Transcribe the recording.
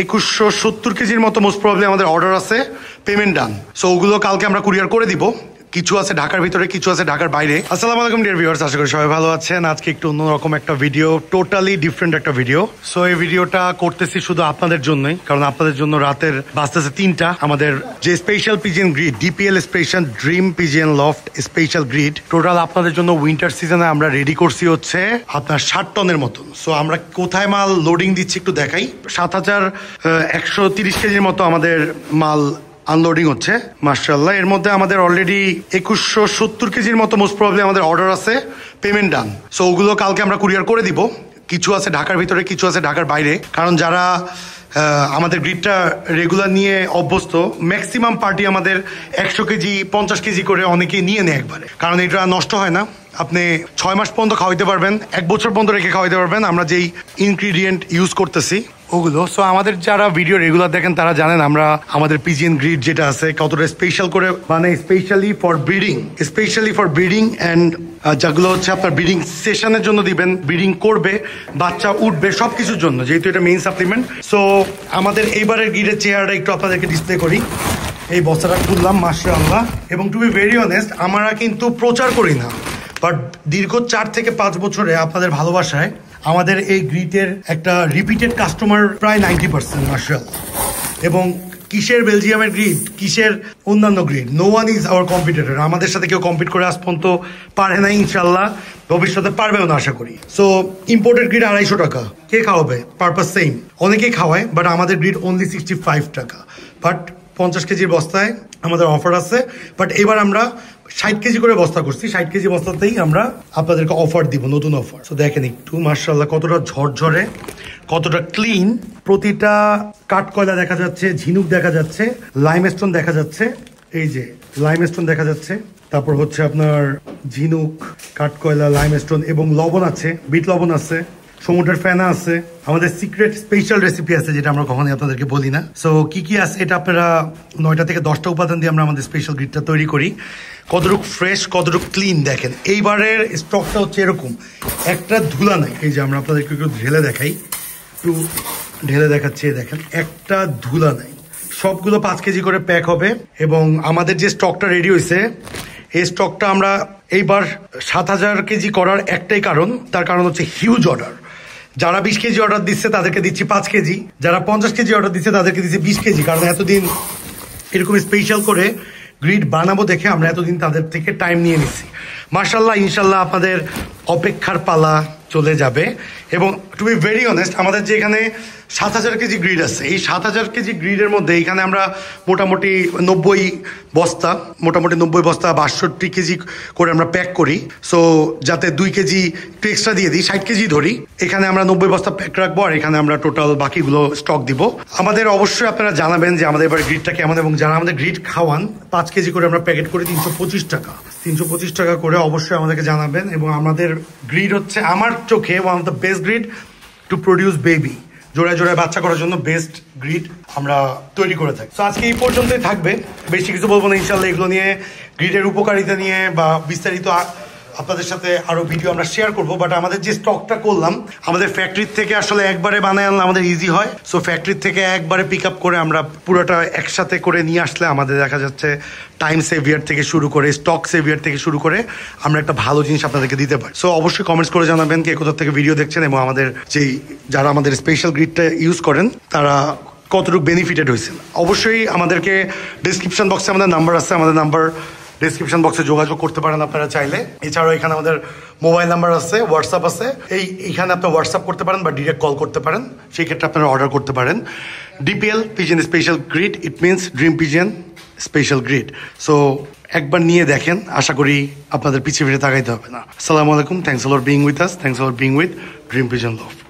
2170 কেজির মতো most probably আমাদের অর্ডার আছে, পেমেন্ট ডান। সো ওগুলো কালকে আমরা কুরিয়ার করে দিব। কিছু আছে ঢাকার ভিতরে, কিছু আছে ঢাকার বাইরে। আসসালামু আলাইকুম ডিয়ার ভিউয়ার্স, আশা করি সবাই ভালো আছেন। আজকে একটু অন্যরকম একটা ভিডিও, টোটালি ডিফারেন্ট একটা ভিডিও। সো এই ভিডিওটা করতেছি শুধু আপনাদের জন্যই, কারণ আপনাদের জন্য রাতের বাজতেছে 3টা। আমাদের যে special পিজিএন grid, DPL special dream পিজিএন loft special grid, total আপনাদের জন্য উইন্টার সিজনে আমরা রেডি করছি হচ্ছে আপনার 60 টনের মতন। সো আমরা কোথায় মাল লোডিং দিচ্ছি একটু দেখাই। 7130 কেজির মতো আমাদের মাল আনলোডিং হচ্ছে মাশাআল্লাহ। এর মধ্যে আমাদের অলরেডি 2170 কেজির মতো মোস্ট প্রবলি আমাদের অর্ডার আছে, পেমেন্ট ডান। সো ওগুলো কালকে আমরা কুরিয়ার করে দিব। কিছু আছে ঢাকার ভিতরে, কিছু আছে ঢাকার বাইরে। কারণ যারা আমাদের গ্রিডটা রেগুলার নিয়ে অভ্যস্ত, ম্যাক্সিমাম পার্টি আমাদের 100 কেজি 50 কেজি করে অনেকেই নিয়ে নেয় একবারে, কারণ এটা নষ্ট হয় না। আপনি 6 মাস পর্যন্ত খাওয়াইতে পারবেন, 1 বছর পর্যন্ত রেখে খাওয়াইতে পারবেন আমরা যেই ইনগ্রিডিয়েন্ট ইউজ করতেছি ওগুলো। সো আমাদের যারা ভিডিও রেগুলার দেখেন তারা জানেন আমরা আমাদের পিজিএন গ্রিড যেটা আছে কতটা স্পেশাল করে, মানে স্পেশালি ফর ব্রিডিং অ্যান্ড যেগুলো হচ্ছে আপনার ব্রিডিং সেশনের জন্য দিবেন, ব্রিডিং করবে, বাচ্চা উঠবে, সবকিছুর জন্য, যেহেতু এটা মেইন সাপ্লিমেন্ট। সো আমাদের এইবারের গ্রিডের চেহারাটা একটু আপনাদেরকে ডিসপ্লে করি। এই বস্তাটা খুললাম মাশাআল্লাহ। এবং টু বি ভেরি অনেস্ট, আমরা কিন্তু প্রচার করি না, বাট দীর্ঘ 4 থেকে 5 বছরে আপনাদের ভালোবাসায় আমাদের এই গ্রিডের একটা রিপিটেড কাস্টমার প্রায় 90% মাশাআল্লাহ। এবং কিসের বেলজিয়ামের গ্রিড, কিসের অন্যান্য grid, no one is our competitor. আমাদের সাথে কেউ কম্পিট করে আজ পর্যন্ত পারে না, ইনশাল্লাহ ভবিষ্যতে পারবেও না আশা করি। সো ইম্পোর্টেড গ্রিড 250 টাকা, কে খাওয়াবে? পারপাস সেম, অনেকেই খাওয়ায়, বাট আমাদের গ্রিড অনলি 65 টাকা। বাট 50 কেজির বস্তায় আমাদের অফার আছে। বাট এবার আমরা 60 কেজি করে বস্তা করছি, 60 কেজি বস্তাতেই আমরা আপনাদেরকে অফার দিব, নতুন অফার। তো দেখেন একটু মাশাআল্লাহ কতটা ঝরঝরে, কতটা ক্লিন। প্রতিটা কাঠ কয়লা দেখা যাচ্ছে, ঝিনুক দেখা যাচ্ছে, লাইমস্টোন দেখা যাচ্ছে। এই যে লাইমস্টোন দেখা যাচ্ছে, তারপর হচ্ছে আপনার ঝিনুক, কাঠ কয়লা, লাইমস্টোন এবং লবণ আছে, বিট লবণ আছে, সমুদ্রের ফেনা আছে। আমাদের সিক্রেট স্পেশাল রেসিপি আছে যেটা আমরা কখনোই আপনাদেরকে বলি না। সো কি আছে এটা আপনারা 9টা থেকে 10টা উপাদান দিয়ে আমরা আমাদের স্পেশাল গ্রিডটা তৈরি করি। কতটুকু ফ্রেশ, কতটুকু ক্লিন দেখেন। এইবারের স্টকটা হচ্ছে এরকম, একটা ধুলা নাই। এই যে আমরা আপনাদেরকে একটু ঢেলে দেখাই, একটু ঢেলে দেখাচ্ছি, দেখেন একটা ধুলা নাই। সবগুলো 5 কেজি করে প্যাক হবে। এবং আমাদের যে স্টকটা রেডি হয়েছে, এই স্টকটা আমরা এইবার 7000 কেজি করার একটাই কারণ, তার কারণ হচ্ছে হিউজ অর্ডার। যারা 20 কেজি অর্ডার দিচ্ছে তাদেরকে দিচ্ছি 5 কেজি, যারা 50 কেজি অর্ডার দিচ্ছে তাদেরকে দিচ্ছি 20 কেজি। কারণ এতদিন এরকম স্পেশাল করে গ্রিড বানাবো দেখে আমরা এতদিন তাদের থেকে টাইম নিয়ে নিচ্ছি। মাশাআল্লাহ, ইনশাল্লাহ আপনাদের অপেক্ষার পালা চলে যাবে। এবং টু বি ভেরি অনেস্ট, আমাদের যে এখানে 7000 কেজি গ্রিড আছে, এই 7000 কেজি গ্রিডের মধ্যে এখানে আমরা মোটামুটি 90 বস্তা 62 কেজি করে আমরা প্যাক করি। সো যাতে 2 কেজি একটু এক্সট্রা দিয়ে দিই, 60 কেজি ধরি। এখানে আমরা 90 বস্তা প্যাক রাখবো, আর এখানে আমরা টোটাল বাকিগুলো স্টক দিব। আমাদের অবশ্যই আপনারা জানাবেন যে আমাদের এবার গ্রিডটা কেমন, এবং যারা আমাদের গ্রিড খাওয়ান 5 কেজি করে আমরা প্যাকেট করি 325 টাকা, 325 টাকা করে অবশ্যই আমাদেরকে জানাবেন। এবং আমাদের গ্রিড হচ্ছে আমার চোখে one of the best grid to produce baby, জোড়ায় জোড়ায় বাচ্চা করার জন্য বেস্ট গ্রিড আমরা তৈরি করে থাকি। তো আজকে এই পর্যন্তই থাকবে, বেশি কিছু বলবো না। ইনশাল্লাহ এগুলো নিয়ে, গ্রিডের উপকারিতা নিয়ে বা বিস্তারিত আপনাদের সাথে আরো ভিডিও আমরা শেয়ার করব। বাট আমাদের যে স্টকটা করলাম, আমাদের ফ্যাক্টরির থেকে আসলে একবারে বানায় আনলে আমাদের ইজি হয়। সো ফ্যাক্টরির থেকে একবারে পিক আপ করে আমরা পুরোটা একসাথে করে নিয়ে আসলে আমাদের দেখা যাচ্ছে টাইম সেভিয়ার থেকে শুরু করে, স্টক সেভিয়ার থেকে শুরু করে আমরা একটা ভালো জিনিস আপনাদেরকে দিতে পারি। সো অবশ্যই কমেন্টস করে জানাবেন কে কোথা থেকে ভিডিও দেখছেন, এবং আমাদের যারা আমাদের স্পেশাল গ্রিডটা ইউজ করেন তারা কতটুকু বেনিফিটেড হয়েছেন। অবশ্যই আমাদেরকে ডিসক্রিপশন বক্সে আমাদের নাম্বার আছে, আমাদের নাম্বার ডিসক্রিপশন বক্সে যোগাযোগ করতে পারেন আপনারা চাইলে। এছাড়াও এখানে আমাদের মোবাইল নাম্বার আছে, হোয়াটসঅ্যাপ আছে। এইখানে আপনি হোয়াটসঅ্যাপ করতে পারেন বা ডিরেক্ট কল করতে পারেন, সেই ক্ষেত্রে আপনারা অর্ডার করতে পারেন। DPL পিজিএন special grid, it means dream পিজিএন special grid. So একবার নিয়ে দেখেন, আশা করি আপনাদের পিছিয়ে ফিরে তাকাইতে হবে না। আসসালামু আলাইকুম, thanks for being with us, thanks for being with dream পিজিএন loft.